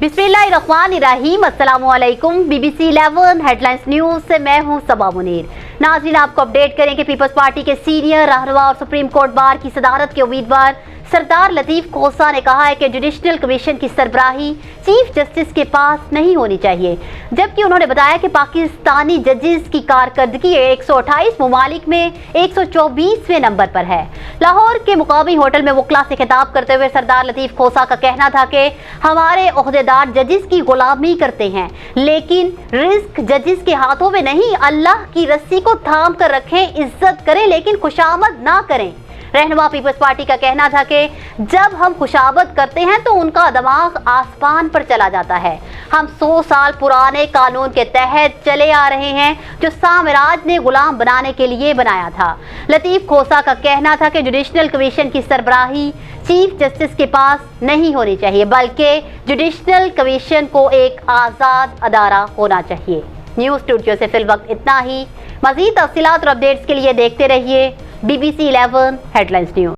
बिस्मिल्लाहिर्रहमानिर्रहीम। अस्सलामुअलैकुम। BBC 11 headlines news से मैं हूं सबा मुनीर। नाज़रीन, आपको अपडेट करें कि पीपल्स पार्टी के सीनियर रहनुमा और सुप्रीम कोर्ट बार की सदारत के उम्मीदवार सरदार लतीफ खोसा ने कहा है कि जुडिशल कमीशन की सरबराही चीफ जस्टिस के पास नहीं होनी चाहिए, जबकि उन्होंने बताया कि पाकिस्तानी जजेस की कारकर्दगी 128 ममालिक में 124वें नंबर पर है। लाहौर के मुकामी होटल में वकला से खिताब करते हुए सरदार लतीफ खोसा का कहना था कि हमारे ओहदेदार जजेस की गुलामी करते हैं, लेकिन रिस्क जजेस के हाथों में नहीं। अल्लाह की रस्सी को थाम कर रखें, इज्जत करें लेकिन खुशामद ना करें। रहनुमा पीपल्स पार्टी का कहना था कि जब हम खुशामद करते हैं तो उनका दिमाग आसमान पर चला जाता है। हम 100 साल पुराने कानून के तहत चले आ रहे हैं जो साम्राज्य ने गुलाम बनाने के लिए बनाया था। लतीफ खोसा का कहना था कि जुडिशल कमीशन की सरबराही चीफ जस्टिस के पास नहीं होनी चाहिए, बल्कि जुडिशल कमीशन को एक आज़ाद अदारा होना चाहिए। न्यूज़ स्टूडियो से फिल वक्त इतना ही। मज़ीद तफसीलात और अपडेट्स के लिए देखते रहिए BBC 11 हेडलाइंस न्यूज़।